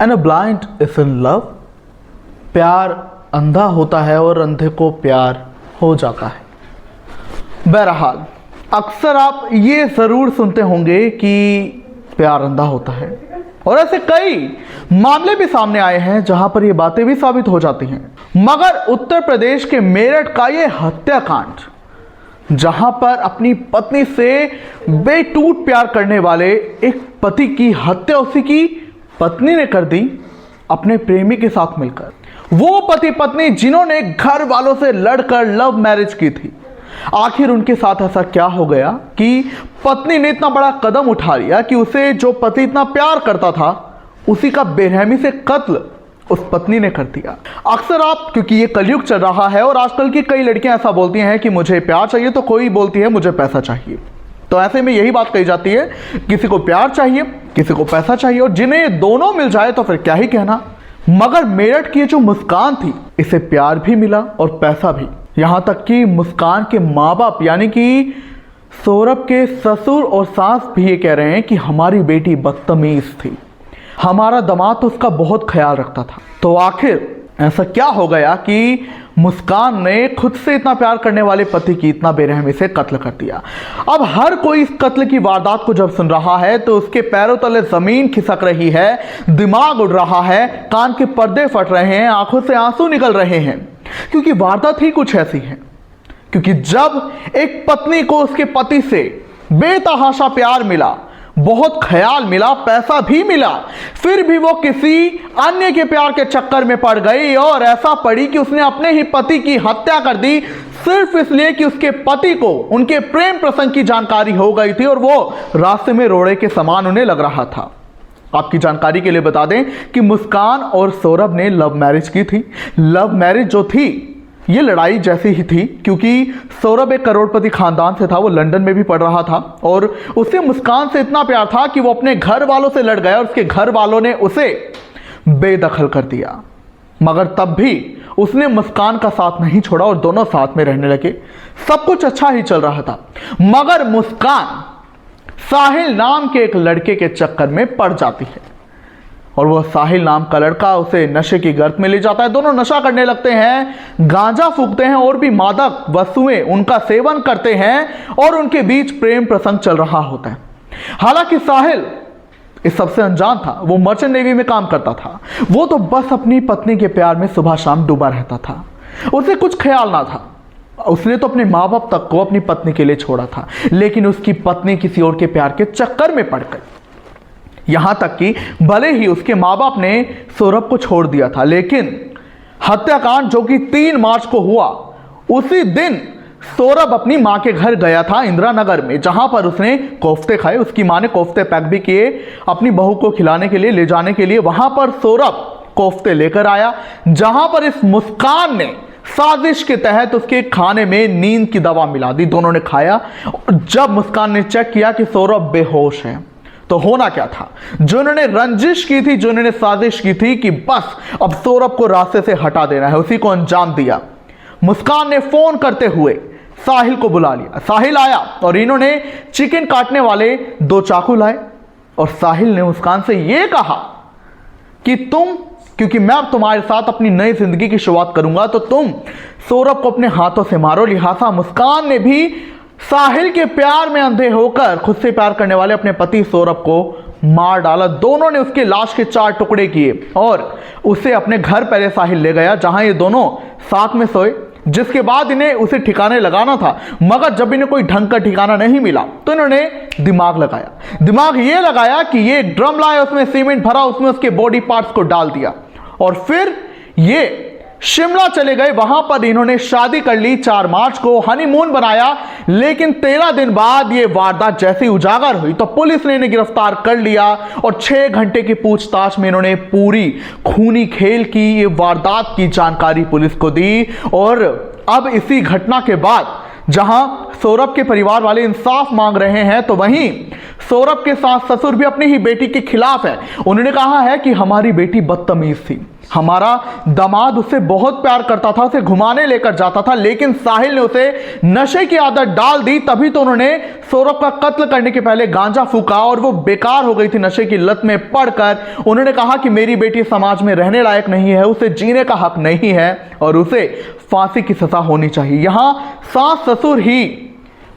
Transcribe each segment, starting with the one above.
And a blind is in love. प्यार अंधा होता है और अंधे को प्यार हो जाता है। बहरहाल अक्सर आप ये ज़रूर सुनते होंगे कि प्यार अंधा होता है, और ऐसे कई मामले भी सामने आए हैं जहां पर ये बातें भी साबित हो जाती हैं। मगर उत्तर प्रदेश के मेरठ का ये हत्याकांड, जहां पर अपनी पत्नी से बेटूट प्यार करने वाले एक पति की हत्या उसी की पत्नी ने कर दी अपने प्रेमी के साथ मिलकर। वो पति पत्नी जिन्होंने घर वालों से लड़कर लव मैरिज की थी, आखिर उनके साथ ऐसा क्या हो गया कि पत्नी ने इतना बड़ा कदम उठा लिया कि उसे जो पति इतना प्यार करता था उसी का बेरहमी से कत्ल उस पत्नी ने कर दिया। अक्सर आप, क्योंकि ये कलयुग चल रहा है और आजकल की कई लड़कियां ऐसा बोलती हैं कि मुझे प्यार चाहिए, तो कोई बोलती है मुझे पैसा चाहिए। तो ऐसे में यही बात कही जाती है, किसी को प्यार चाहिए, किसी को पैसा चाहिए, और जिन्हें दोनों मिल जाए तो फिर क्या ही कहना। मगर मेरठ की जो मुस्कान थी, इसे प्यार भी मिला और पैसा भी। यहां तक कि मुस्कान के माँ बाप यानी कि सौरभ के ससुर और सास भी ये कह रहे हैं कि हमारी बेटी बदतमीज थी, हमारा दामाद तो उसका बहुत ख्याल रखता था। तो आखिर ऐसा क्या हो गया कि मुस्कान ने खुद से इतना प्यार करने वाले पति की इतना बेरहमी से कत्ल कर दिया। अब हर कोई इस कत्ल की वारदात को जब सुन रहा है तो उसके पैरों तले जमीन खिसक रही है, दिमाग उड़ रहा है, कान के पर्दे फट रहे हैं, आंखों से आंसू निकल रहे हैं, क्योंकि वारदात ही कुछ ऐसी है। क्योंकि जब एक पत्नी को उसके पति से बेतहाशा प्यार मिला, बहुत ख्याल मिला, पैसा भी मिला, फिर भी वो किसी अन्य के प्यार के चक्कर में पड़ गई, और ऐसा पड़ी कि उसने अपने ही पति की हत्या कर दी, सिर्फ इसलिए कि उसके पति को उनके प्रेम प्रसंग की जानकारी हो गई थी और वो रास्ते में रोड़े के समान उन्हें लग रहा था। आपकी जानकारी के लिए बता दें कि मुस्कान और सौरभ ने लव मैरिज की थी। लव मैरिज जो थी ये लड़ाई जैसी ही थी, क्योंकि सौरभ एक करोड़पति खानदान से था, वो लंदन में भी पढ़ रहा था, और उसे मुस्कान से इतना प्यार था कि वो अपने घर वालों से लड़ गया और उसके घर वालों ने उसे बेदखल कर दिया। मगर तब भी उसने मुस्कान का साथ नहीं छोड़ा और दोनों साथ में रहने लगे। सब कुछ अच्छा ही चल रहा था, मगर मुस्कान साहिल नाम के एक लड़के के चक्कर में पड़ जाती है, और वह साहिल नाम का लड़का उसे नशे की गर्त में ले जाता है। दोनों नशा करने लगते हैं, गांजा फूंकते हैं और भी मादक वस्तुएं उनका सेवन करते हैं, और उनके बीच प्रेम प्रसंग चल रहा होता है। हालांकि साहिल इस सबसे अनजान था, वो मर्चेंट नेवी में काम करता था। वो तो बस अपनी पत्नी के प्यार में सुबह शाम डूबा रहता था, उसे कुछ ख्याल ना था। उसने तो अपने माँ बाप तक को अपनी पत्नी के लिए छोड़ा था, लेकिन उसकी पत्नी किसी और के प्यार के चक्कर में पड़ गई। यहां तक कि भले ही उसके माँ बाप ने सौरभ को छोड़ दिया था, लेकिन हत्याकांड जो कि 3 मार्च को हुआ, उसी दिन सौरभ अपनी मां के घर गया था इंदिरा नगर में, जहां पर उसने कोफ्ते खाए। उसकी मां ने कोफ्ते पैक भी किए अपनी बहू को खिलाने के लिए, ले जाने के लिए। वहां पर सौरभ कोफ्ते लेकर आया, जहां पर इस मुस्कान ने साजिश के तहत उसके खाने में नींद की दवा मिला दी। दोनों ने खाया, और जब मुस्कान ने चेक किया कि सौरभ बेहोश है, तो होना क्या था, जो उन्होंने रंजिश की थी, जो उन्होंने साजिश की थी कि बस अब सौरभ को रास्ते से हटा देना है, उसी को अंजाम दिया। मुस्कान ने फोन करते हुए साहिल को बुला लिया। साहिल आया और इन्होंने चिकन काटने वाले 2 चाकू लाए, और साहिल ने मुस्कान से यह कहा कि क्योंकि मैं अब तुम्हारे साथ अपनी नई जिंदगी की शुरुआत करूंगा, तो तुम सौरभ को अपने हाथों से मारो। लिहाजा मुस्कान ने भी साहिल के प्यार में अंधे होकर खुद से प्यार करने वाले अपने पति सौरभ को मार डाला। दोनों ने उसके लाश के 4 टुकड़े किए और उसे अपने घर पहले साहिल ले गया, जहां ये दोनों साथ में सोए। जिसके बाद इन्हें उसे ठिकाने लगाना था, मगर जब इन्हें कोई ढंग का ठिकाना नहीं मिला तो इन्होंने दिमाग लगाया। दिमाग ये लगाया कि ये एक ड्रम लाया, उसमें सीमेंट भरा, उसमें उसके बॉडी पार्ट्स को डाल दिया, और फिर ये शिमला चले गए। वहां पर इन्होंने शादी कर ली, 4 मार्च को हनीमून बनाया। लेकिन 13 दिन बाद ये वारदात जैसी उजागर हुई तो पुलिस ने इन्हें गिरफ्तार कर लिया, और 6 घंटे की पूछताछ में इन्होंने पूरी खूनी खेल की ये वारदात की जानकारी पुलिस को दी। और अब इसी घटना के बाद जहां सौरभ के परिवार वाले इंसाफ मांग रहे हैं, तो वहीं सौरभ के सास ससुर भी अपनी ही बेटी के खिलाफ है। उन्होंने कहा है कि हमारी बेटी बदतमीज थी, हमारा दामाद उससे बहुत प्यार करता था, उसे घुमाने लेकर जाता था, लेकिन साहिल ने उसे नशे की आदत डाल दी। तभी तो उन्होंने सौरभ का कत्ल करने के पहले गांजा फूका और वो बेकार हो गई थी नशे की लत में पड़कर। उन्होंने कहा कि मेरी बेटी समाज में रहने लायक नहीं है, उसे जीने का हक नहीं है और उसे फांसी की सजा होनी चाहिए। यहां सास ससुर ही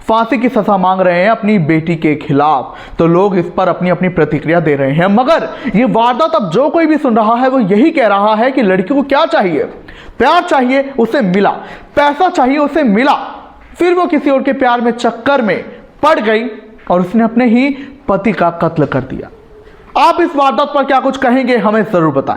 फांसी की सजा मांग रहे हैं अपनी बेटी के खिलाफ, तो लोग इस पर अपनी अपनी प्रतिक्रिया दे रहे हैं। मगर ये वारदात अब जो कोई भी सुन रहा है वो यही कह रहा है कि लड़की को क्या चाहिए? प्यार चाहिए, उसे मिला। पैसा चाहिए, उसे मिला। फिर वो किसी और के प्यार में चक्कर में पड़ गई और उसने अपने ही पति का कत्ल कर दिया। आप इस वारदात पर क्या कुछ कहेंगे, हमें जरूर बताएं।